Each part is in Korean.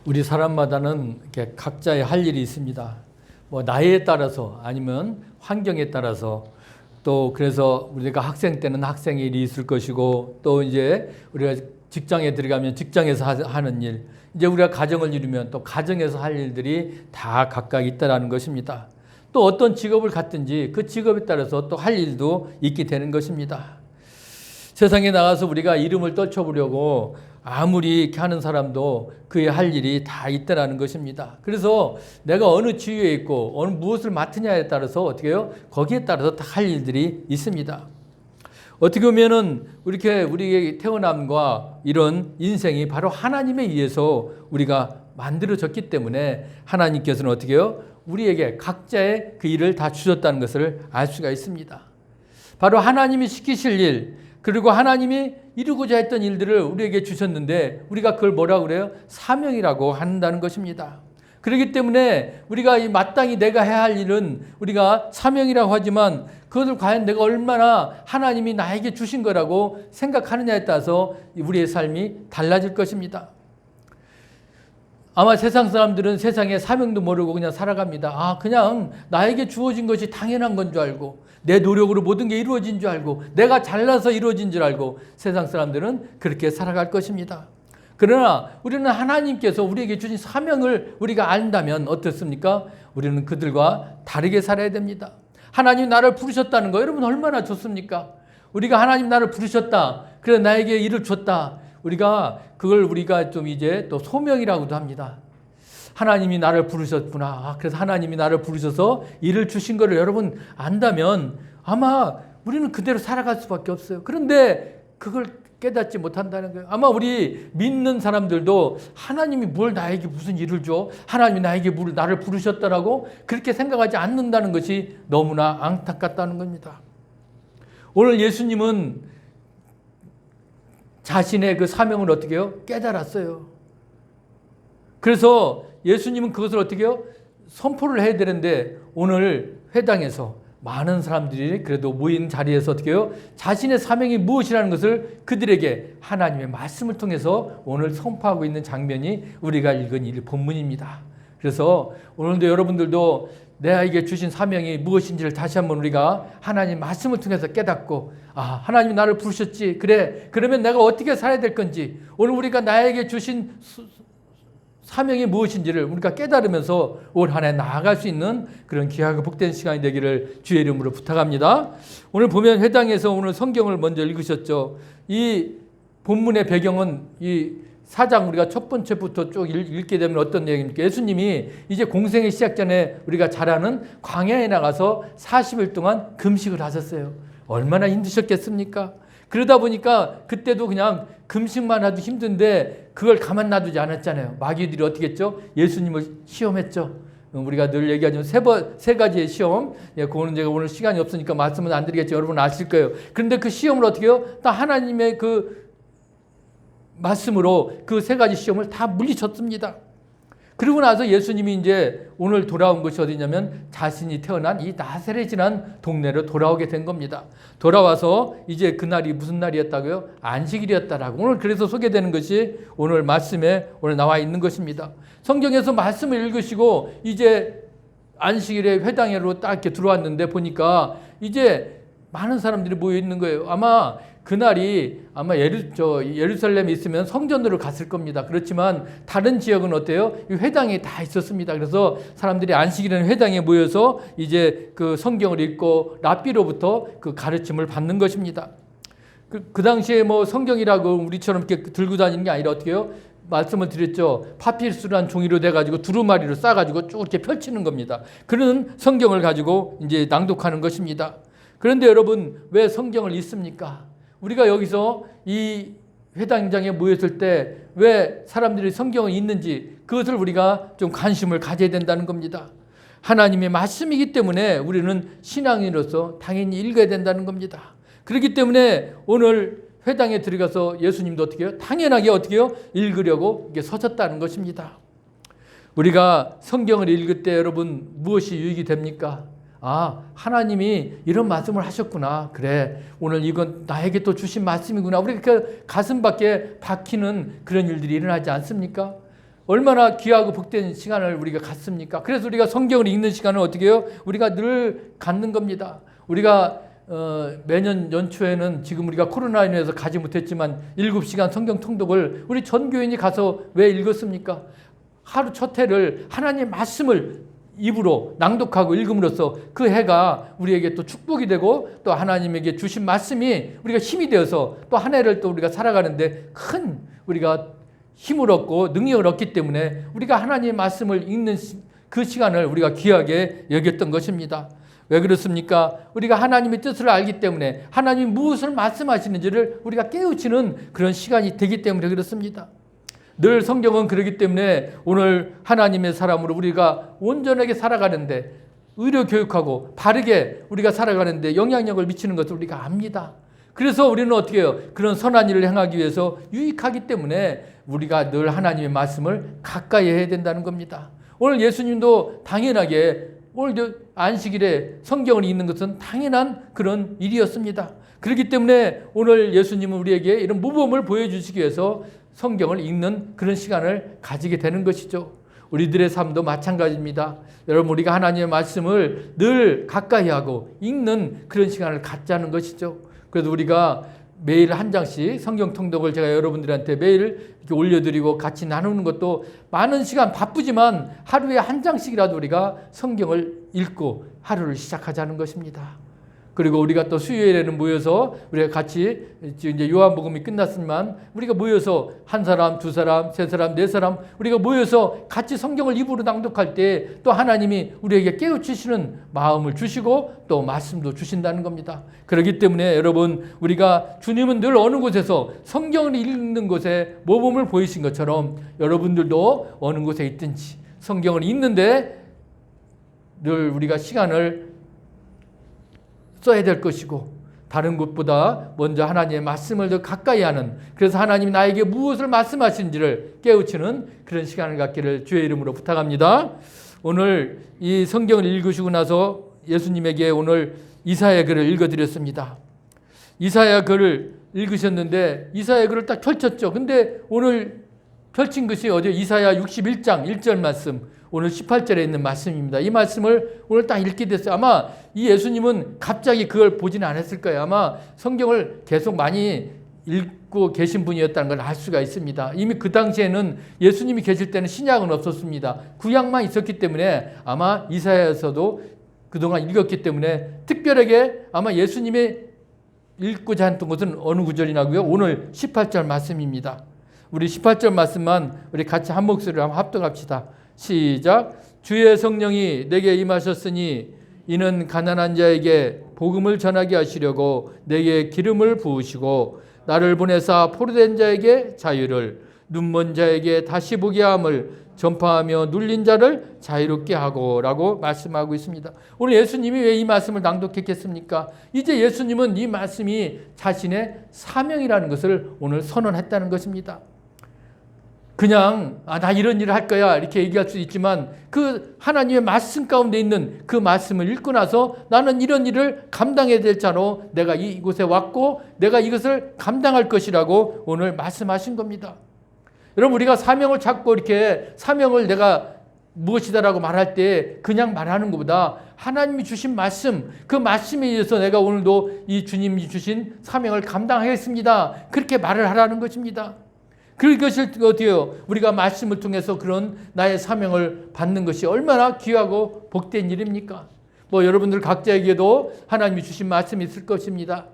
우리 사람마다는 이렇게 각자의 할 일이 있습니다. 뭐 나이에 따라서 아니면 환경에 따라서 또 그래서 우리가 학생 때는 학생의 일이 있을 것이고 또 이제 우리가 직장에 들어가면 직장에서 하는 일, 이제 우리가 가정을 이루면 또 가정에서 할 일들이 다 각각 있다라는 것입니다. 또 어떤 직업을 갖든지 그 직업에 따라서 또 할 일도 있게 되는 것입니다. 세상에 나가서 우리가 이름을 떨쳐보려고 아무리 이렇게 하는 사람도 그의 할 일이 다 있다라는 것입니다. 그래서 내가 어느 지위에 있고 어느 무엇을 맡으냐에 따라서 어떻게 해요? 거기에 따라서 다 할 일들이 있습니다. 어떻게 보면은 이렇게 우리의 태어남과 이런 인생이 바로 하나님에 의해서 우리가 만들어졌기 때문에 하나님께서는 어떻게 해요? 우리에게 각자의 그 일을 다 주셨다는 것을 알 수가 있습니다. 바로 하나님이 시키실 일, 그리고 하나님이 이루고자 했던 일들을 우리에게 주셨는데 우리가 그걸 뭐라고 그래요? 사명이라고 한다는 것입니다. 그렇기 때문에 우리가 이 마땅히 내가 해야 할 일은 우리가 사명이라고 하지만 그것을 과연 내가 얼마나 하나님이 나에게 주신 거라고 생각하느냐에 따라서 우리의 삶이 달라질 것입니다. 아마 세상 사람들은 세상에 사명도 모르고 그냥 살아갑니다. 그냥 나에게 주어진 것이 당연한 건 줄 알고 내 노력으로 모든 게 이루어진 줄 알고 내가 잘나서 이루어진 줄 알고 세상 사람들은 그렇게 살아갈 것입니다. 그러나 우리는 하나님께서 우리에게 주신 사명을 우리가 안다면 어떻습니까? 우리는 그들과 다르게 살아야 됩니다. 하나님 나를 부르셨다는 거 여러분 얼마나 좋습니까? 우리가 하나님 나를 부르셨다. 그래 나에게 일을 줬다. 그걸 우리가 좀 이제 또 소명이라고도 합니다. 하나님이 나를 부르셨구나. 그래서 하나님이 나를 부르셔서 일을 주신 거를 여러분 안다면 아마 우리는 그대로 살아갈 수밖에 없어요. 그런데 그걸 깨닫지 못한다는 거예요. 아마 우리 믿는 사람들도 하나님이 뭘 나에게 무슨 일을 줘? 하나님이 나를 부르셨다라고 그렇게 생각하지 않는다는 것이 너무나 안타깝다는 겁니다. 오늘 예수님은 자신의 그 사명을 어떻게 해요? 깨달았어요. 그래서 예수님은 그것을 어떻게 해요? 선포를 해야 되는데 오늘 회당에서 많은 사람들이 그래도 모인 자리에서 어떻게 해요? 자신의 사명이 무엇이라는 것을 그들에게 하나님의 말씀을 통해서 오늘 선포하고 있는 장면이 우리가 읽은 이 본문입니다. 그래서 오늘도 여러분들도 내게 주신 사명이 무엇인지를 다시 한번 우리가 하나님 말씀을 통해서 깨닫고 하나님이 나를 부르셨지. 그래. 그러면 내가 어떻게 살아야 될 건지 오늘 우리가 나에게 주신 사명이 무엇인지를 우리가 깨달으면서 올 한 해 나아갈 수 있는 그런 귀하고 복된 시간이 되기를 주의 이름으로 부탁합니다. 오늘 보면 회당에서 오늘 성경을 먼저 읽으셨죠. 이 본문의 배경은 이 4장 우리가 첫 번째부터 쭉 읽게 되면 어떤 내용입니까? 예수님이 이제 공생의 시작 전에 우리가 잘 아는 광야에 나가서 40일 동안 금식을 하셨어요. 얼마나 힘드셨겠습니까? 그러다 보니까 그때도 그냥 금식만 해도 힘든데 그걸 가만 놔두지 않았잖아요. 마귀들이 어떻게 했죠? 예수님을 시험했죠. 우리가 늘 얘기하지만 세 가지의 시험. 그거는 제가 오늘 시간이 없으니까 말씀은 안 드리겠죠. 여러분 아실 거예요. 그런데 그 시험을 어떻게 해요? 다 하나님의 그 말씀으로 그 세 가지 시험을 다 물리쳤습니다. 그리고 나서 예수님이 이제 오늘 돌아온 것이 어디냐면 자신이 태어난 이 나사렛이라는 동네로 돌아오게 된 겁니다. 돌아와서 이제 그날이 무슨 날이었다고요? 안식일이었다라고 오늘 그래서 소개되는 것이 오늘 말씀에 오늘 나와 있는 것입니다. 성경에서 말씀을 읽으시고 이제 안식일에 회당으로 딱 이렇게 들어왔는데 보니까 이제 많은 사람들이 모여 있는 거예요. 아마 그날이 예루살렘에 있으면 성전으로 갔을 겁니다. 그렇지만 다른 지역은 어때요? 회당에 다 있었습니다. 그래서 사람들이 안식일에는 회당에 모여서 이제 그 성경을 읽고 랍비로부터 그 가르침을 받는 것입니다. 그 당시에 뭐 성경이라고 우리처럼 이렇게 들고 다니는 게 아니라 어떻게 해요? 말씀을 드렸죠. 파피루스란 종이로 돼가지고 두루마리로 싸가지고 쭉 이렇게 펼치는 겁니다. 그런 성경을 가지고 이제 낭독하는 것입니다. 그런데 여러분 왜 성경을 읽습니까? 우리가 여기서 이 회당장에 모였을 때 왜 사람들이 성경을 읽는지 그것을 우리가 좀 관심을 가져야 된다는 겁니다. 하나님의 말씀이기 때문에 우리는 신앙인으로서 당연히 읽어야 된다는 겁니다. 그렇기 때문에 오늘 회당에 들어가서 예수님도 어떻게 해요? 당연하게 어떻게 해요? 읽으려고 이게 서셨다는 것입니다. 우리가 성경을 읽을 때 여러분 무엇이 유익이 됩니까? 하나님이 이런 말씀을 하셨구나. 그래, 오늘 이건 나에게 또 주신 말씀이구나. 우리가 가슴밖에 박히는 그런 일들이 일어나지 않습니까? 얼마나 귀하고 복된 시간을 우리가 갖습니까? 그래서 우리가 성경을 읽는 시간을 어떻게 해요? 우리가 늘 갖는 겁니다. 우리가 매년 연초에는 지금 우리가 코로나로 인해서 가지 못했지만 7시간 성경 통독을 우리 전 교인이 가서 왜 읽었습니까? 하루 첫 해를 하나님의 말씀을 입으로 낭독하고 읽음으로써 그 해가 우리에게 또 축복이 되고 또 하나님에게 주신 말씀이 우리가 힘이 되어서 또 한 해를 또 우리가 살아가는데 큰 우리가 힘을 얻고 능력을 얻기 때문에 우리가 하나님의 말씀을 읽는 그 시간을 우리가 귀하게 여겼던 것입니다. 왜 그렇습니까? 우리가 하나님의 뜻을 알기 때문에 하나님이 무엇을 말씀하시는지를 우리가 깨우치는 그런 시간이 되기 때문에 그렇습니다. 늘 성경은 그렇기 때문에 오늘 하나님의 사람으로 우리가 온전하게 살아가는데 의료 교육하고 바르게 우리가 살아가는데 영향력을 미치는 것을 우리가 압니다. 그래서 우리는 어떻게 해요? 그런 선한 일을 행하기 위해서 유익하기 때문에 우리가 늘 하나님의 말씀을 가까이 해야 된다는 겁니다. 오늘 예수님도 당연하게 오늘 안식일에 성경을 읽는 것은 당연한 그런 일이었습니다. 그렇기 때문에 오늘 예수님은 우리에게 이런 모범을 보여주시기 위해서 성경을 읽는 그런 시간을 가지게 되는 것이죠. 우리들의 삶도 마찬가지입니다. 여러분, 우리가 하나님의 말씀을 늘 가까이 하고 읽는 그런 시간을 갖자는 것이죠. 그래서 우리가 매일 한 장씩 성경 통독을 제가 여러분들한테 매일 이렇게 올려드리고 같이 나누는 것도 많은 시간 바쁘지만 하루에 한 장씩이라도 우리가 성경을 읽고 하루를 시작하자는 것입니다. 그리고 우리가 또 수요일에는 모여서 우리가 같이 이제 요한복음이 끝났지만 우리가 모여서 한 사람, 두 사람, 세 사람, 네 사람 우리가 모여서 같이 성경을 입으로 낭독할 때 또 하나님이 우리에게 깨우치시는 마음을 주시고 또 말씀도 주신다는 겁니다. 그렇기 때문에 여러분, 우리가 주님은 늘 어느 곳에서 성경을 읽는 곳에 모범을 보이신 것처럼 여러분들도 어느 곳에 있든지 성경을 읽는데 늘 우리가 시간을 써야 될 것이고 다른 곳보다 먼저 하나님의 말씀을 더 가까이 하는, 그래서 하나님이 나에게 무엇을 말씀하시는지를 깨우치는 그런 시간을 갖기를 주의 이름으로 부탁합니다. 오늘 이 성경을 읽으시고 나서 예수님에게 오늘 이사야 글을 읽어드렸습니다. 이사야 글을 읽으셨는데 이사야 글을 딱 펼쳤죠. 근데 오늘 펼친 것이 어제 이사야 61장 1절 말씀, 오늘 18절에 있는 말씀입니다. 이 말씀을 오늘 딱 읽게 됐어요. 아마 이 예수님은 갑자기 그걸 보지는 않았을 거예요. 아마 성경을 계속 많이 읽고 계신 분이었다는 걸 알 수가 있습니다. 이미 그 당시에는 예수님이 계실 때는 신약은 없었습니다. 구약만 있었기 때문에 아마 이사야서도 그동안 읽었기 때문에 특별하게 아마 예수님이 읽고자 했던 것은 어느 구절이냐고요? 오늘 18절 말씀입니다. 우리 18절 말씀만 우리 같이 한 목소리로 한번 합독합시다. 시작. 주의 성령이 내게 임하셨으니 이는 가난한 자에게 복음을 전하게 하시려고 내게 기름을 부으시고 나를 보내사 포로된 자에게 자유를, 눈먼 자에게 다시 보게 함을 전파하며 눌린 자를 자유롭게 하고 라고 말씀하고 있습니다. 오늘 예수님이 왜 이 말씀을 낭독했겠습니까? 이제 예수님은 이 말씀이 자신의 사명이라는 것을 오늘 선언했다는 것입니다. 그냥 나 이런 일을 할 거야 이렇게 얘기할 수 있지만 그 하나님의 말씀 가운데 있는 그 말씀을 읽고 나서 나는 이런 일을 감당해야 될 자로 내가 이곳에 왔고 내가 이것을 감당할 것이라고 오늘 말씀하신 겁니다. 여러분, 우리가 사명을 찾고 이렇게 사명을 내가 무엇이다라고 말할 때 그냥 말하는 것보다 하나님이 주신 말씀, 그 말씀에 의해서 내가 오늘도 이 주님이 주신 사명을 감당하겠습니다, 그렇게 말을 하라는 것입니다. 그것을 어때요? 우리가 말씀을 통해서 그런 나의 사명을 받는 것이 얼마나 귀하고 복된 일입니까? 여러분들 각자에게도 하나님이 주신 말씀이 있을 것입니다.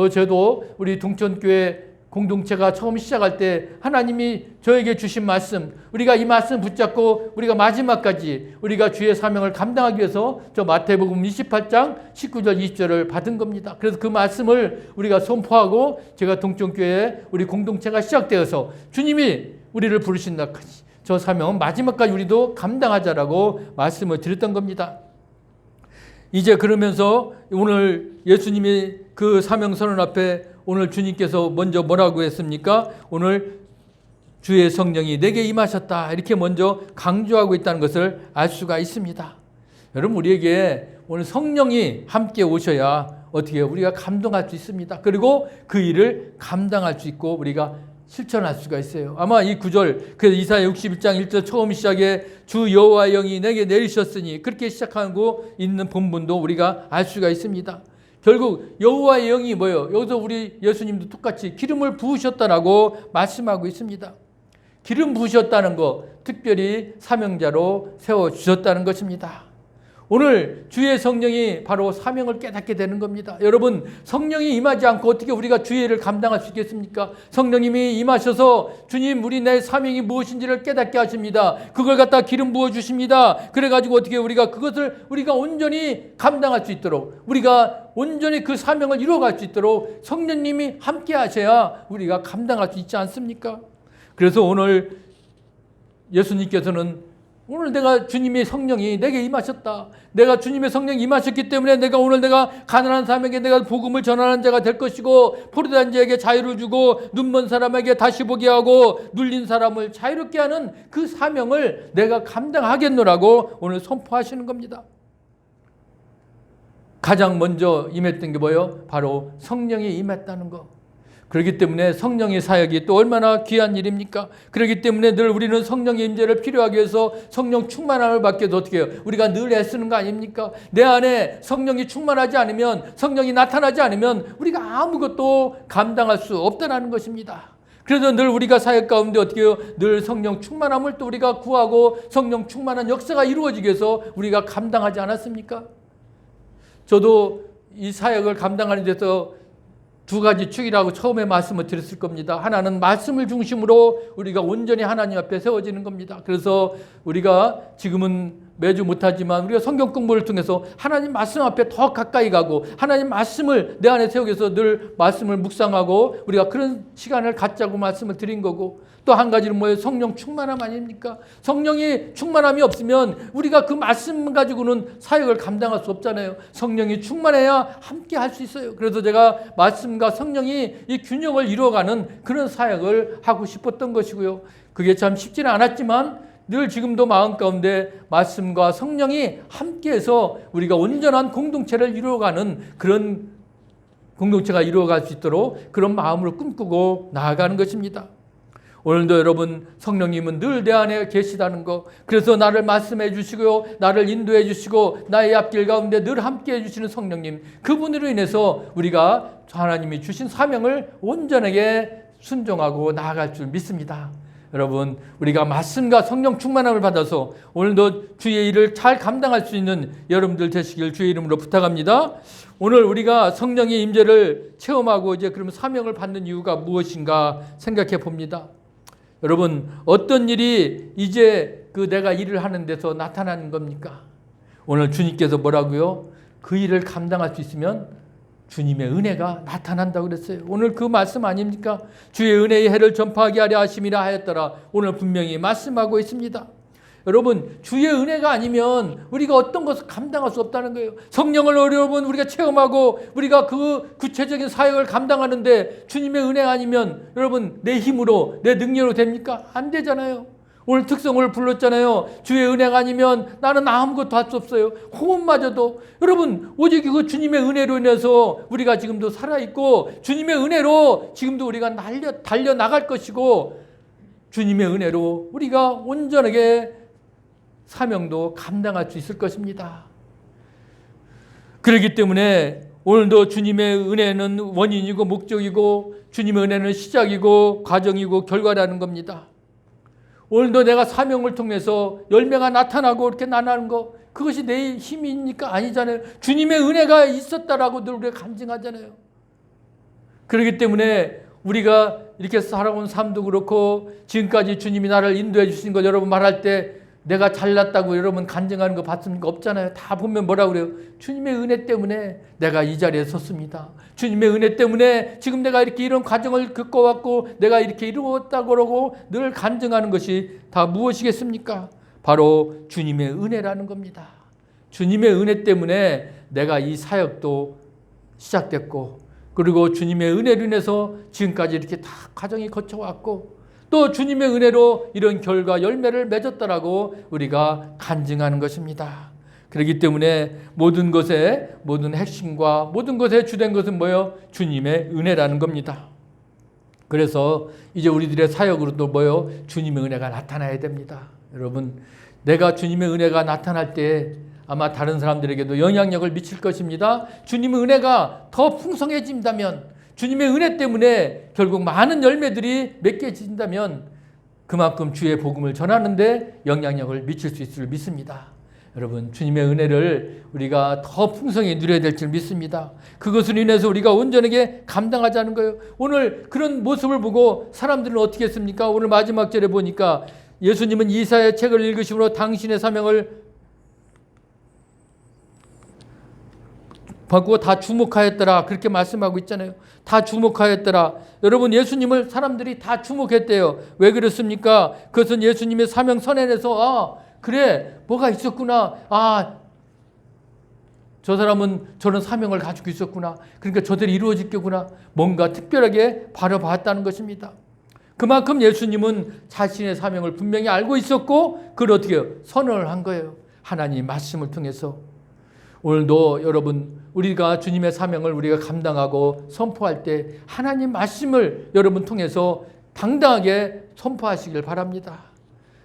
저도 우리 동천교회 공동체가 처음 시작할 때 하나님이 저에게 주신 말씀, 우리가 이 말씀 붙잡고 우리가 마지막까지 우리가 주의 사명을 감당하기 위해서 저 마태복음 28장 19절 20절을 받은 겁니다. 그래서 그 말씀을 우리가 선포하고 제가 동천교회 우리 공동체가 시작되어서 주님이 우리를 부르신다까지 저 사명은 마지막까지 우리도 감당하자라고 말씀을 드렸던 겁니다. 이제 그러면서 오늘 예수님이 그 사명 선언 앞에 오늘 주님께서 먼저 뭐라고 했습니까? 오늘 주의 성령이 내게 임하셨다, 이렇게 먼저 강조하고 있다는 것을 알 수가 있습니다. 여러분, 우리에게 오늘 성령이 함께 오셔야 어떻게 해요? 우리가 감동할 수 있습니다. 그리고 그 일을 감당할 수 있고 우리가 실천할 수가 있어요. 아마 이 구절, 그 이사야 61장 1절 처음 시작에 주 여호와의 영이 내게 내리셨으니 그렇게 시작하고 있는 본문도 우리가 알 수가 있습니다. 결국 여호와의 영이 뭐예요? 여기서 우리 예수님도 똑같이 기름을 부으셨다라고 말씀하고 있습니다. 기름 부으셨다는 거, 특별히 사명자로 세워주셨다는 것입니다. 오늘 주의 성령이 바로 사명을 깨닫게 되는 겁니다. 여러분, 성령이 임하지 않고 어떻게 우리가 주의 일을 감당할 수 있겠습니까? 성령님이 임하셔서 주님, 우리 내 사명이 무엇인지를 깨닫게 하십니다. 그걸 갖다 기름 부어주십니다. 그래가지고 어떻게 그것을 우리가 온전히 감당할 수 있도록, 우리가 온전히 그 사명을 이루어갈 수 있도록 성령님이 함께 하셔야 우리가 감당할 수 있지 않습니까? 그래서 오늘 예수님께서는 오늘 내가 주님의 성령이 내게 임하셨다. 내가 주님의 성령이 임하셨기 때문에 내가 가난한 사람에게 내가 복음을 전하는 자가 될 것이고, 포로된 자에게 자유를 주고, 눈먼 사람에게 다시 보게 하고, 눌린 사람을 자유롭게 하는 그 사명을 내가 감당하겠노라고 오늘 선포하시는 겁니다. 가장 먼저 임했던 게 뭐예요? 바로 성령이 임했다는 거. 그렇기 때문에 성령의 사역이 또 얼마나 귀한 일입니까? 그렇기 때문에 늘 우리는 성령의 임재를 필요하기 위해서 성령 충만함을 받기 위해서 어떻게 해요? 우리가 늘 애쓰는 거 아닙니까? 내 안에 성령이 충만하지 않으면, 성령이 나타나지 않으면 우리가 아무것도 감당할 수 없다는 것입니다. 그래서 늘 우리가 사역 가운데 어떻게 해요? 늘 성령 충만함을 또 우리가 구하고 성령 충만한 역사가 이루어지기 위해서 우리가 감당하지 않았습니까? 저도 이 사역을 감당하는 데서 두 가지 축이라고 처음에 말씀을 드렸을 겁니다. 하나는 말씀을 중심으로 우리가 온전히 하나님 앞에 세워지는 겁니다. 그래서 우리가 지금은 매주 못하지만 우리가 성경 공부를 통해서 하나님 말씀 앞에 더 가까이 가고 하나님 말씀을 내 안에 세우기 위해서 늘 말씀을 묵상하고 우리가 그런 시간을 갖자고 말씀을 드린 거고, 또 한 가지는 뭐예요? 성령 충만함 아닙니까? 성령이 충만함이 없으면 우리가 그 말씀 가지고는 사역을 감당할 수 없잖아요. 성령이 충만해야 함께 할 수 있어요. 그래서 제가 말씀과 성령이 이 균형을 이루어가는 그런 사역을 하고 싶었던 것이고요. 그게 참 쉽지는 않았지만 늘 지금도 마음 가운데 말씀과 성령이 함께해서 우리가 온전한 공동체를 이루어가는 그런 공동체가 이루어갈 수 있도록 그런 마음으로 꿈꾸고 나아가는 것입니다. 오늘도 여러분, 성령님은 늘 내 안에 계시다는 거, 그래서 나를 말씀해 주시고 나를 인도해 주시고 나의 앞길 가운데 늘 함께 해주시는 성령님, 그분으로 인해서 우리가 하나님이 주신 사명을 온전하게 순종하고 나아갈 줄 믿습니다. 여러분, 우리가 말씀과 성령 충만함을 받아서 오늘도 주의 일을 잘 감당할 수 있는 여러분들 되시길 주의 이름으로 부탁합니다. 오늘 우리가 성령의 임재를 체험하고 이제 그러면 사명을 받는 이유가 무엇인가 생각해 봅니다. 여러분, 어떤 일이 이제 내가 일을 하는 데서 나타나는 겁니까? 오늘 주님께서 뭐라고요? 그 일을 감당할 수 있으면 주님의 은혜가 나타난다고 그랬어요. 오늘 그 말씀 아닙니까? 주의 은혜의 해를 전파하게 하려 하심이라 하였더라. 오늘 분명히 말씀하고 있습니다. 여러분, 주의 은혜가 아니면 우리가 어떤 것을 감당할 수 없다는 거예요. 성령을 여러분 우리가 체험하고 우리가 그 구체적인 사역을 감당하는데 주님의 은혜가 아니면 여러분 내 힘으로 내 능력으로 됩니까? 안 되잖아요. 오늘 특성을 불렀잖아요. 주의 은혜가 아니면 나는 아무것도 할 수 없어요. 호흡마저도 여러분 오직 그 주님의 은혜로 인해서 우리가 지금도 살아있고 주님의 은혜로 지금도 우리가 달려나갈 것이고 주님의 은혜로 우리가 온전하게 사명도 감당할 수 있을 것입니다. 그렇기 때문에 오늘도 주님의 은혜는 원인이고 목적이고 주님의 은혜는 시작이고 과정이고 결과라는 겁니다. 오늘도 내가 사명을 통해서 열매가 나타나고 이렇게 나타나는 거, 그것이 내 힘입니까? 아니잖아요. 주님의 은혜가 있었다라고 늘 우리가 간증하잖아요. 그렇기 때문에 우리가 이렇게 살아온 삶도 그렇고 지금까지 주님이 나를 인도해 주신 것 여러분 말할 때 내가 잘났다고 여러분 간증하는 거 봤습니까? 없잖아요. 다 보면 뭐라고 그래요? 주님의 은혜 때문에 내가 이 자리에 섰습니다. 주님의 은혜 때문에 지금 내가 이렇게 이런 과정을 겪어왔고 내가 이렇게 이루었다고 그러고 늘 간증하는 것이 다 무엇이겠습니까? 바로 주님의 은혜라는 겁니다. 주님의 은혜 때문에 내가 이 사역도 시작됐고 그리고 주님의 은혜로 인해서 지금까지 이렇게 다 과정이 거쳐왔고 또 주님의 은혜로 이런 결과 열매를 맺었다라고 우리가 간증하는 것입니다. 그렇기 때문에 모든 것의 모든 핵심과 모든 것에 주된 것은 뭐예요? 주님의 은혜라는 겁니다. 그래서 이제 우리들의 사역으로도 뭐요? 주님의 은혜가 나타나야 됩니다. 여러분, 내가 주님의 은혜가 나타날 때 아마 다른 사람들에게도 영향력을 미칠 것입니다. 주님의 은혜가 더 풍성해진다면, 주님의 은혜 때문에 결국 많은 열매들이 맺혀진다면 그만큼 주의 복음을 전하는데 영향력을 미칠 수 있을 줄 믿습니다. 여러분, 주님의 은혜를 우리가 더 풍성히 누려야 될 줄 믿습니다. 그것을 인해서 우리가 온전하게 감당하자는 거예요. 오늘 그런 모습을 보고 사람들은 어떻게 했습니까? 오늘 마지막 절에 보니까 예수님은 이사야 책을 읽으심으로 당신의 사명을 받고 다 주목하였더라, 그렇게 말씀하고 있잖아요. 다 주목하였더라. 여러분, 예수님을 사람들이 다 주목했대요. 왜 그렇습니까? 그것은 예수님의 사명 선언에서 그래, 뭐가 있었구나. 저 사람은 저런 사명을 가지고 있었구나. 그러니까 저들이 이루어질 거구나. 뭔가 특별하게 바라봤다는 것입니다. 그만큼 예수님은 자신의 사명을 분명히 알고 있었고 그걸 어떻게 해요? 선언을 한 거예요. 하나님 말씀을 통해서. 오늘도 여러분, 우리가 주님의 사명을 우리가 감당하고 선포할 때 하나님 말씀을 여러분 통해서 당당하게 선포하시길 바랍니다.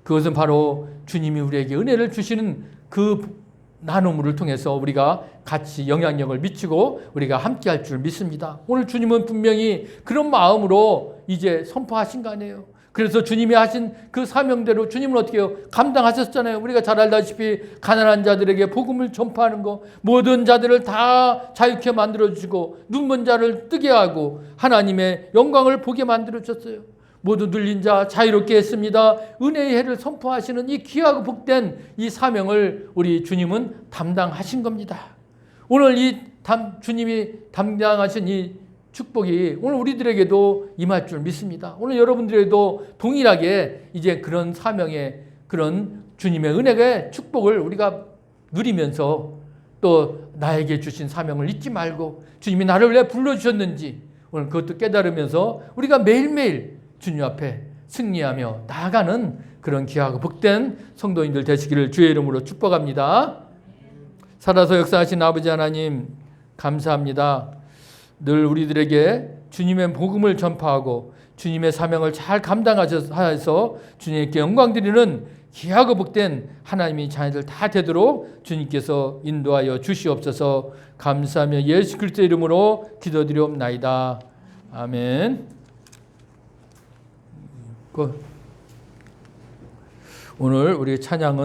그것은 바로 주님이 우리에게 은혜를 주시는 그 나눔을 통해서 우리가 같이 영향력을 미치고 우리가 함께 할 줄 믿습니다. 오늘 주님은 분명히 그런 마음으로 이제 선포하신 거 아니에요. 그래서 주님이 하신 그 사명대로 주님은 어떻게 해요? 감당하셨잖아요. 우리가 잘 알다시피 가난한 자들에게 복음을 전파하는 거, 모든 자들을 다 자유케 만들어주시고 눈먼 자를 뜨게 하고 하나님의 영광을 보게 만들어주셨어요. 모두 눌린 자 자유롭게 했습니다. 은혜의 해를 선포하시는 이 귀하고 복된 이 사명을 우리 주님은 담당하신 겁니다. 오늘 이 주님이 담당하신 이 축복이 오늘 우리들에게도 임할 줄 믿습니다. 오늘 여러분들에게도 동일하게 이제 그런 사명의 그런 주님의 은혜의 축복을 우리가 누리면서 또 나에게 주신 사명을 잊지 말고 주님이 나를 왜 불러주셨는지 오늘 그것도 깨달으면서 우리가 매일매일 주님 앞에 승리하며 나아가는 그런 귀하고 복된 성도인들 되시기를 주의 이름으로 축복합니다. 살아서 역사하신 아버지 하나님 감사합니다. 늘 우리들에게 주님의 복음을 전파하고 주님의 사명을 잘 감당하셔서 주님께 영광 드리는 귀하고 복된 하나님의 자녀들 다 되도록 주님께서 인도하여 주시옵소서. 감사하며 예수 그리스도 이름으로 기도드리옵나이다. 아멘. 오늘 우리 찬양은